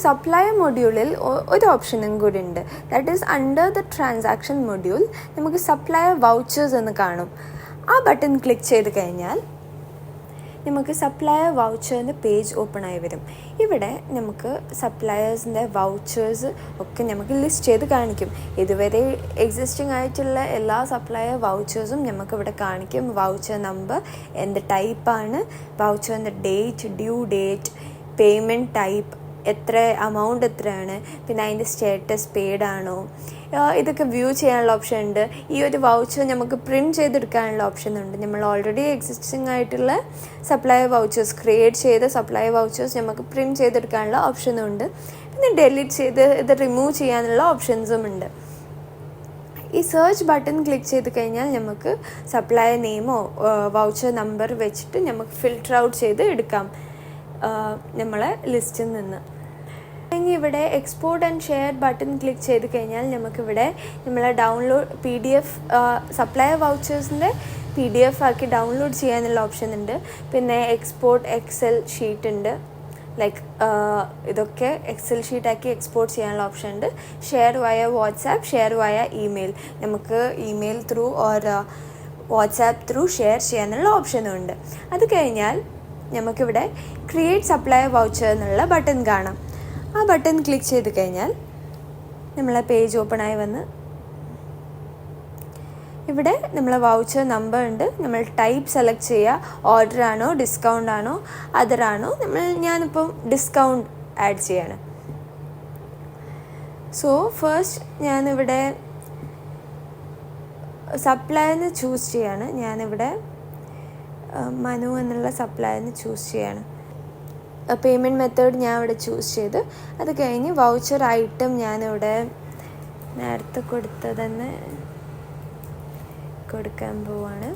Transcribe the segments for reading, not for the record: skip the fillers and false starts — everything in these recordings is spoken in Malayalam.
സപ്ലയർ മൊഡ്യൂളിൽ ഒരു ഓപ്ഷനും കൂടി ഉണ്ട്. That is under the transaction module നമുക്ക് സപ്ലയർ വൗച്ചേഴ്സ് എന്ന് കാണും. ആ ബട്ടൺ ക്ലിക്ക് ചെയ്ത് കഴിഞ്ഞാൽ നമുക്ക് സപ്ലയർ വൗച്ചറിൻ്റെ പേജ് ഓപ്പൺ ആയി വരും. ഇവിടെ നമുക്ക് സപ്ലയേഴ്സിൻ്റെ വൗച്ചേഴ്സ് ഒക്കെ നമുക്ക് ലിസ്റ്റ് ചെയ്ത് കാണിക്കും. ഇതുവരെ എക്സിസ്റ്റിംഗ് ആയിട്ടുള്ള എല്ലാ സപ്ലയർ വൗച്ചേഴ്സും നമുക്കിവിടെ കാണിക്കും. വൗച്ചർ നമ്പർ, എന്ത് ടൈപ്പാണ്, വൗച്ചറിൻ്റെ date, due date, payment type, എത്ര എമൗണ്ട് എത്രയാണ്, പിന്നെ അതിൻ്റെ സ്റ്റാറ്റസ് പെയ്ഡ് ആണോ, ഇതൊക്കെ വ്യൂ ചെയ്യാനുള്ള ഓപ്ഷൻ ഉണ്ട്. ഈ ഒരു വൗച്ചർ നമുക്ക് പ്രിൻറ്റ് ചെയ്തെടുക്കാനുള്ള ഓപ്ഷൻ ഉണ്ട്. നമ്മൾ ഓൾറെഡി എക്സിസ്റ്റിംഗ് ആയിട്ടുള്ള സപ്ലയർ വൗച്ചേഴ്സ്, ക്രിയേറ്റ് ചെയ്ത സപ്ലയർ വൗച്ചേഴ്സ് നമുക്ക് പ്രിൻറ്റ് ചെയ്തെടുക്കാനുള്ള ഓപ്ഷനും ഉണ്ട്. പിന്നെ ഡിലീറ്റ് ചെയ്ത് ഇത് റിമൂവ് ചെയ്യാനുള്ള ഓപ്ഷൻസും ഉണ്ട്. ഈ സെർച്ച് ബട്ടൺ ക്ലിക്ക് ചെയ്ത് കഴിഞ്ഞാൽ നമുക്ക് സപ്ലയർ നെയിമോ വൗച്ചർ നമ്പർ വെച്ചിട്ട് നമുക്ക് ഫിൽട്ടർ ഔട്ട് ചെയ്ത് എടുക്കാം നമ്മളെ ലിസ്റ്റിൽ നിന്ന്. അല്ലെങ്കിൽ ഇവിടെ export and share button click ചെയ്ത് കഴിഞ്ഞാൽ നമുക്കിവിടെ നമ്മളെ ഡൗൺലോഡ് PDF സപ്ലയർ വൗച്ചേഴ്സിൻ്റെ PDF ആക്കി ഡൗൺലോഡ് ചെയ്യാനുള്ള ഓപ്ഷൻ ഉണ്ട്. പിന്നെ എക്സ്പോർട്ട് എക്സൽ ഷീറ്റ് ഉണ്ട്. ലൈക്ക് ഇതൊക്കെ എക്സൽ ഷീറ്റാക്കി എക്സ്പോർട്ട് ചെയ്യാനുള്ള ഓപ്ഷൻ ഉണ്ട്. ഷെയർ വയ വാട്സാപ്പ്, ഷെയർ വയ ഇമെയിൽ, നമുക്ക് email through or WhatsApp through share ചെയ്യാനുള്ള ഓപ്ഷനും ഉണ്ട്. അത് കഴിഞ്ഞാൽ നമുക്കിവിടെ ക്രിയേറ്റ് സപ്ലയർ വൗച്ചർ എന്നുള്ള ബട്ടൺ കാണാം. ആ ബട്ടൺ ക്ലിക്ക് ചെയ്ത് കഴിഞ്ഞാൽ നമ്മളെ പേജ് ഓപ്പൺ ആയി വന്ന് ഇവിടെ നമ്മളെ വൗച്ചർ നമ്പർ ഉണ്ട്. നമ്മൾ ടൈപ്പ് സെലക്ട് ചെയ്യുക. ഓർഡർ ആണോ, ഡിസ്കൗണ്ട് ആണോ, അതറാണോ. ഞാനിപ്പം ഡിസ്കൗണ്ട് ആഡ് ചെയ്യാണ്. സോ ഫസ്റ്റ് ഞാനിവിടെ സപ്ലയറിന് ചൂസ് ചെയ്യാണ്. ഞാനിവിടെ മനു എന്നുള്ള സപ്ലയറിന് ചൂസ് ചെയ്യാണ്. പേയ്മെൻറ്റ് മെത്തേഡ് ഞാൻ ഇവിടെ ചൂസ് ചെയ്ത് അത് കഴിഞ്ഞ് വൗച്ചർ ഐറ്റം ഞാനിവിടെ നേരത്തെ കൊടുത്തതന്നെ കൊടുക്കാൻ പോവാണ്.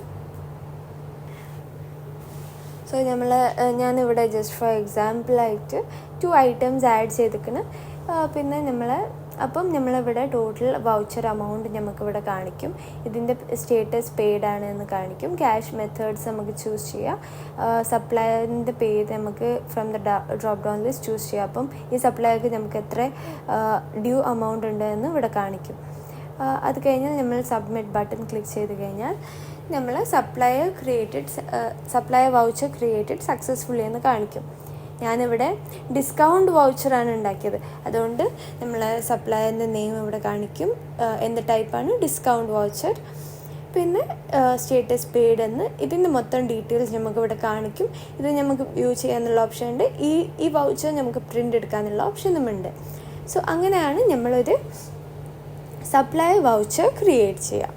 സോ ഞാനിവിടെ ജസ്റ്റ് ഫോർ എക്സാമ്പിളായിട്ട് 2 ഐറ്റംസ് ആഡ് ചെയ്തിരിക്കണം. പിന്നെ നമ്മളിവിടെ ടോട്ടൽ വൗച്ചർ എമൗണ്ട് നമുക്കിവിടെ കാണിക്കും. ഇതിൻ്റെ സ്റ്റേറ്റസ് പെയ്ഡ് ആണ് എന്ന് കാണിക്കും. ക്യാഷ് മെത്തേഡ്സ് നമുക്ക് ചൂസ് ചെയ്യാം. സപ്ലയറിൻ്റെ പേര് നമുക്ക് from the drop down list choose ചെയ്യാം. അപ്പം ഈ സപ്ലയർക്ക് നമുക്ക് എത്ര ഡ്യൂ എമൗണ്ട് ഉണ്ട് എന്ന് ഇവിടെ കാണിക്കും. അത് കഴിഞ്ഞാൽ നമ്മൾ സബ്മിറ്റ് ബട്ടൺ ക്ലിക്ക് ചെയ്ത് കഴിഞ്ഞാൽ നമ്മൾ സപ്ലയർ വൗച്ചർ ക്രിയേറ്റഡ് സക്സസ്ഫുള്ളി എന്ന് കാണിക്കും. ഞാനിവിടെ ഡിസ്കൗണ്ട് വൗച്ചറാണ് ഉണ്ടാക്കിയത്. അതുകൊണ്ട് നമ്മൾ സപ്ലയറിൻ്റെ നെയിം ഇവിടെ കാണിക്കും. എന്ത് ടൈപ്പാണ്, ഡിസ്കൗണ്ട് വൗച്ചർ. പിന്നെ സ്റ്റേറ്റസ് പെയ്ഡ് എന്ന് ഇതിൻ്റെ മൊത്തം ഡീറ്റെയിൽസ് നമുക്കിവിടെ കാണിക്കും. ഇത് നമുക്ക് വ്യൂ ചെയ്യാനുള്ള ഓപ്ഷൻ ഉണ്ട്. ഈ വൗച്ചർ നമുക്ക് പ്രിൻ്റ് എടുക്കാനുള്ള ഓപ്ഷനുമുണ്ട്. സോ അങ്ങനെയാണ് നമ്മളൊരു സപ്ലയർ വൗച്ചർ ക്രിയേറ്റ് ചെയ്യുക.